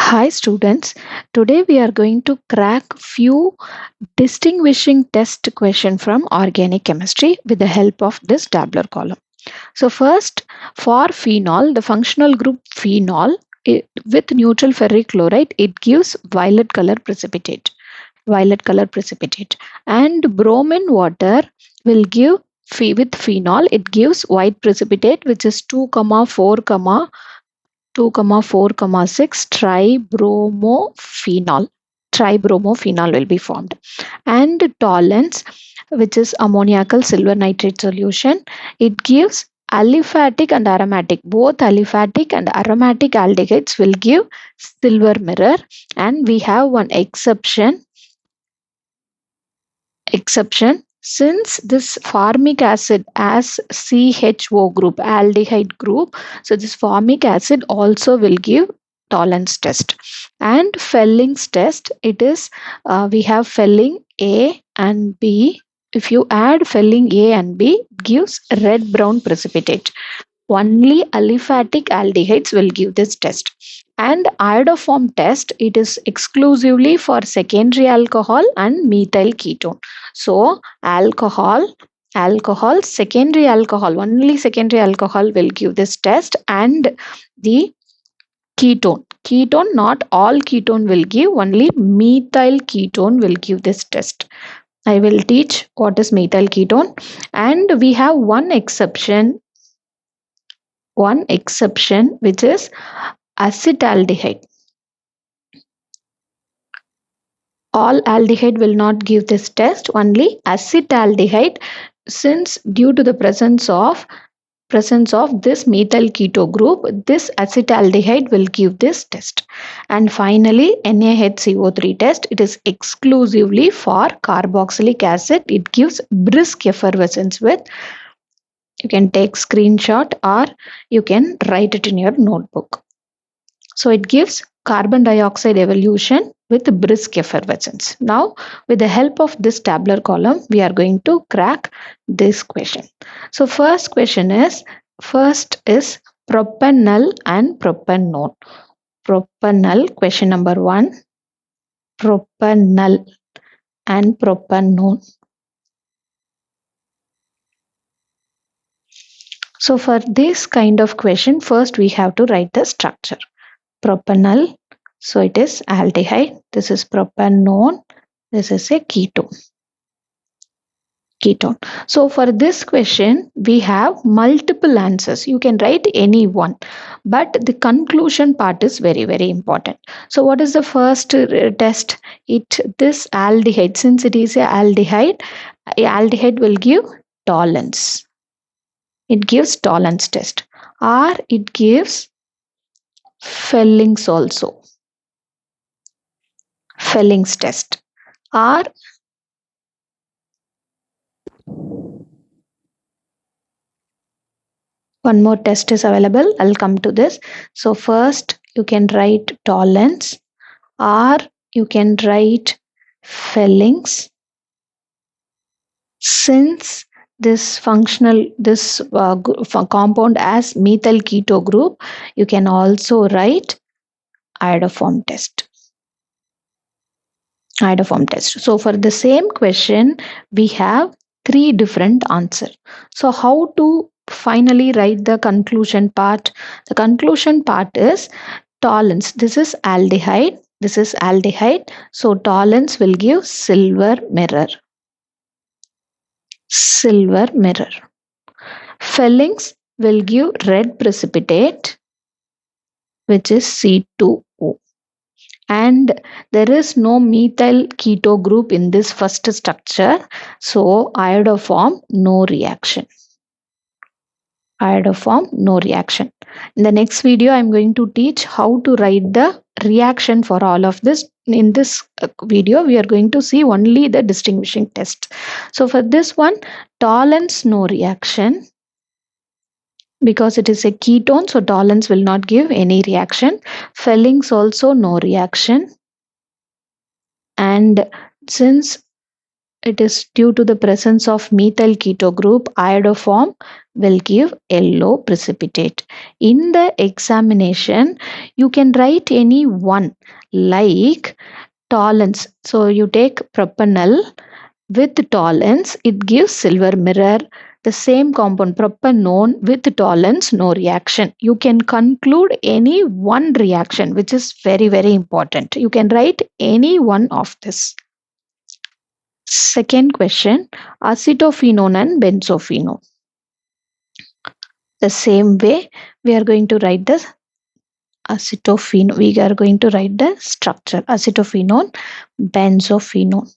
Hi students, today we are going to crack few distinguishing test question from organic chemistry with the help of this tabular column. So first, for phenol, the functional group phenol with neutral ferric chloride, it gives violet color precipitate, and bromine water will give with phenol, it gives white precipitate, which is 2 comma 4 comma 2 comma 4 comma 6 tribromophenol will be formed, and toluenes, which is ammoniacal silver nitrate solution, it gives aliphatic and aromatic. Both aliphatic and aromatic aldehydes will give silver mirror, and we have one exception. Since this formic acid as CHO group, aldehyde group, so this formic acid also will give Tollens test. And Felling's test, it is we have Felling A and B. If you add Felling A and B, it gives red brown precipitate. Only aliphatic aldehydes will give this test. And iodoform test, it is exclusively for secondary alcohol and methyl ketone. So alcohol, secondary alcohol, only secondary alcohol will give this test, and the ketone, not all ketone will give, only methyl ketone will give this test. I will teach what is methyl ketone, and we have one exception which is acetaldehyde. All aldehyde will not give this test, only acetaldehyde, since due to the presence of this methyl keto group, this acetaldehyde will give this test. And finally, NaHCO3 test, it is exclusively for carboxylic acid. It gives brisk effervescence with, you can take screenshot or you can write it in your notebook. So it gives carbon dioxide evolution with brisk effervescence. Now, with the help of this tabular column, we are going to crack this question. So first is propanol and propanone. Propanol, question number 1. Propanol and propanone. So for this kind of question, first we have to write the structure. Propanol, so it is aldehyde. This is propanone. This is a ketone. So for this question, we have multiple answers. You can write any one, but the conclusion part is very, very important. So what is the first test? This aldehyde, since it is a aldehyde will give Tollens. It gives Tollens test, or it gives Felling's also. Felling's test, or one more test is available. I'll come to this. So first you can write Tollens, or you can write Felling's. Since this compound as methyl keto group, you can also write iodoform test. So for the same question, we have 3 different answers. So how to finally write the conclusion part? The conclusion part is Tollens. This is aldehyde. So Tollens will give silver mirror. Felling's will give red precipitate, which is C2O. And there is no methyl keto group in this first structure, so iodoform no reaction. In the next video, I am going to teach how to write the reaction for all of this. In this video, we are going to see only the distinguishing test. So for this one, Tollens no reaction, because it is a ketone, so Tollens will not give any reaction. Felling's also no reaction. And since It is due to the presence of methyl keto group, iodoform will give yellow precipitate. In the examination, you can write any one like toluenes. So you take propanol with toluenes, it gives silver mirror. The same compound propanone with toluenes, no reaction. You can conclude any one reaction, which is very, very important. You can write any one of this. Second question, acetophenone and benzophenone. The same way, we are going to write the acetophenone. We are going to write the structure acetophenone, benzophenone.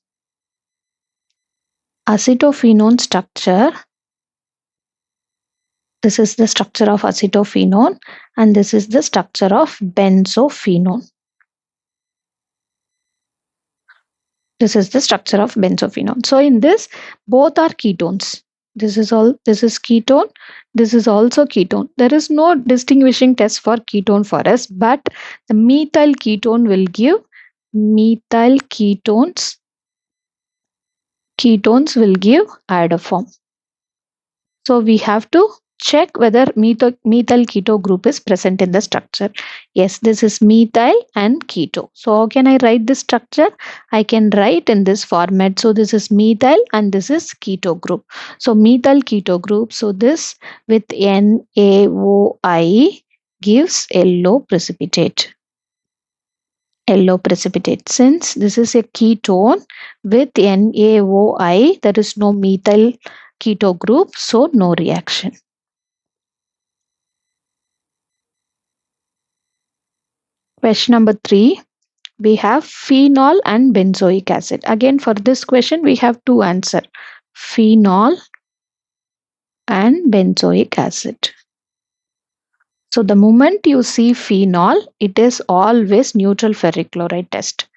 Acetophenone structure. This is the structure of acetophenone, and this is the structure of benzophenone. This is the structure of benzophenone. So in this, both are ketones. This is ketone. This is also ketone. There is no distinguishing test for ketone for us, but the methyl ketone will give methyl ketones. Ketones will give iodoform. So we have to check whether methyl keto group is present in the structure. Yes, this is methyl and keto. So how can I write this structure? I can write in this format. So this is methyl and this is keto group. So methyl keto group. So this with NaOI gives yellow precipitate. Yellow precipitate. Since this is a ketone with NaOI, there is no methyl keto group, so no reaction. Question number 3, we have phenol and benzoic acid. Again, for this question, we have two answers, phenol and benzoic acid. So the moment you see phenol, it is always neutral ferric chloride test.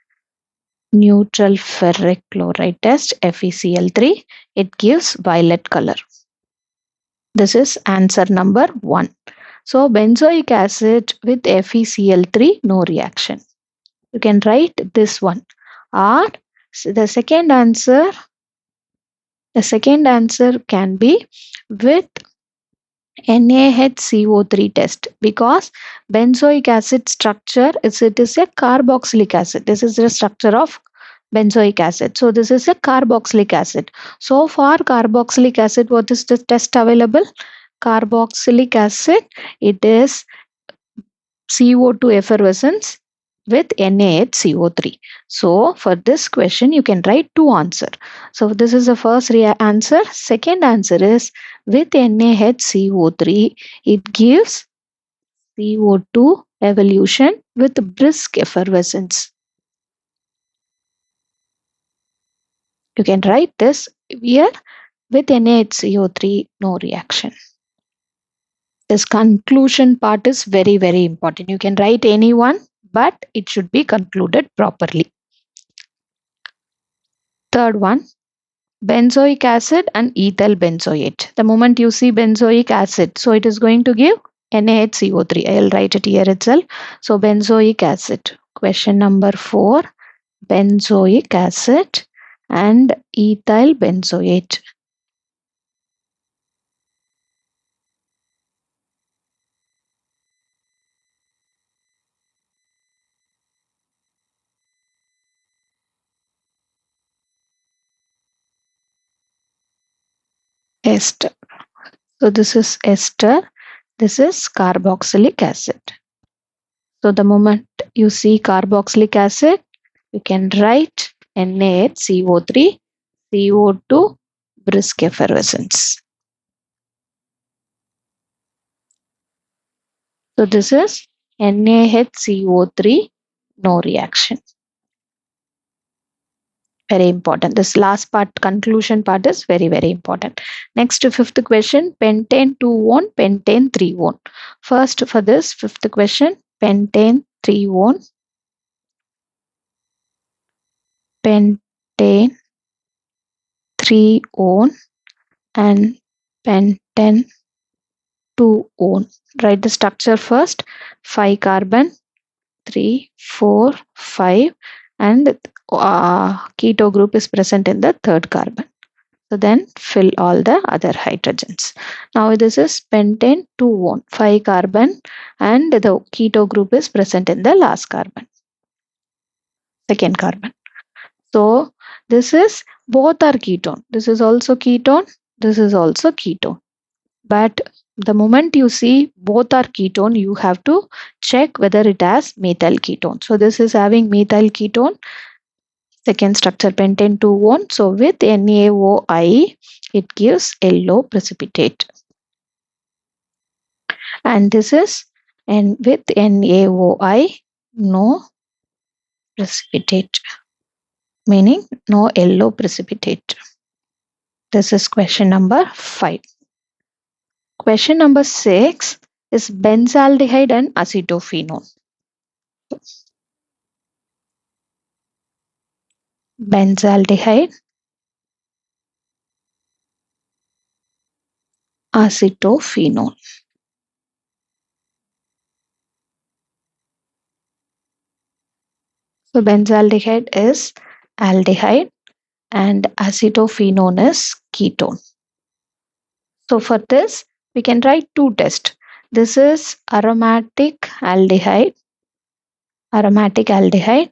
Neutral ferric chloride test, FeCl3, it gives violet color. This is answer number 1. So benzoic acid with FeCl3, no reaction. You can write this one. Or the second answer can be with NaHCO3 test, because benzoic acid structure is a carboxylic acid. This is the structure of benzoic acid. So this is a carboxylic acid. So for carboxylic acid, what is the test available? Carboxylic acid, it is CO2 effervescence with NaHCO3. So for this question, you can write two answers. So this is the first answer. Second answer is with NaHCO3, it gives CO2 evolution with brisk effervescence. You can write this here with NaHCO3, no reaction. This conclusion part is very, very important. You can write any one, but it should be concluded properly. Third one, benzoic acid and ethyl benzoate. The moment you see benzoic acid, so it is going to give NaHCO3. I will write it here itself. So benzoic acid. Question number 4, benzoic acid and ethyl benzoate. Ester. So this is ester. This is carboxylic acid. So the moment you see carboxylic acid, you can write NaHCO3, CO2, brisk effervescence. So this is NaHCO3, no reaction. Very important. This last part, conclusion part, is very, very important. Next, fifth question, pentane 2-one, pentane 3-one. First, for this fifth question, pentane 3-one, pentane 3-one, and pentane 2-one. Write the structure first. 5 carbon, 3, 4, 5, and keto group is present in the third carbon. So then fill all the other hydrogens. Now this is pentane 2-one, 5 carbon, and the keto group is present in the last carbon, second carbon. So this is both are ketone. This is also ketone. This is also ketone. But the moment you see both are ketone, you have to check whether it has methyl ketone. So this is having methyl ketone. Second structure pentane 2-one. So with NaOI, it gives yellow precipitate. And this is and with NaOI, no precipitate, meaning no yellow precipitate. This is question number 5. Question number 6 is benzaldehyde and acetophenone. Benzaldehyde, acetophenone. So benzaldehyde is aldehyde and acetophenone is ketone. So for this, we can write two tests. This is aromatic aldehyde. Aromatic aldehyde.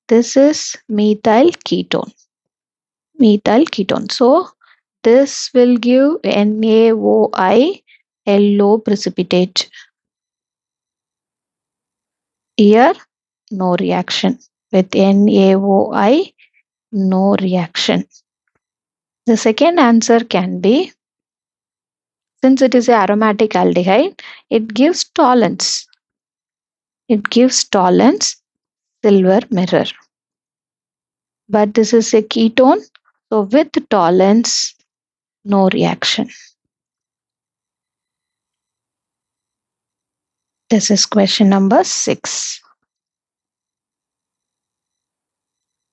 This is methyl ketone. Methyl ketone. So this will give NaOI, yellow precipitate. Here, no reaction. With NaOI, no reaction. The second answer can be, since it is an aromatic aldehyde, it gives tolons. It gives tolons, silver mirror. But this is a ketone, so with tolons, no reaction. This is question number 6.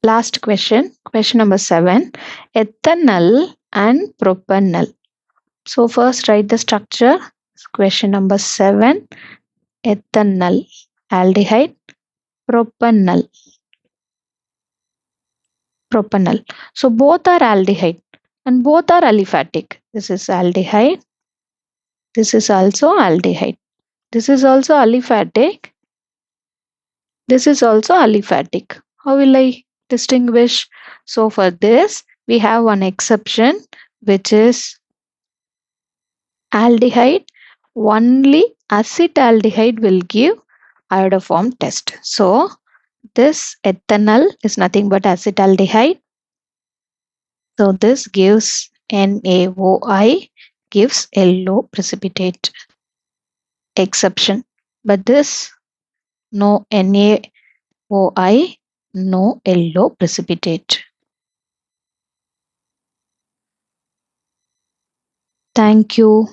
Last question, question number 7, ethanol and propanol. So first write the structure. Question number 7, ethanol, aldehyde, propanol. Propanol. So both are aldehyde and both are aliphatic. This is aldehyde. This is also aldehyde. This is also aliphatic. This is also aliphatic. How will I distinguish? So for this, we have one exception, which is aldehyde. Only acetaldehyde will give iodoform test. So this ethanol is nothing but acetaldehyde. So this gives NaOI, gives yellow precipitate. Exception. But this no NaOI, no yellow precipitate. Thank you.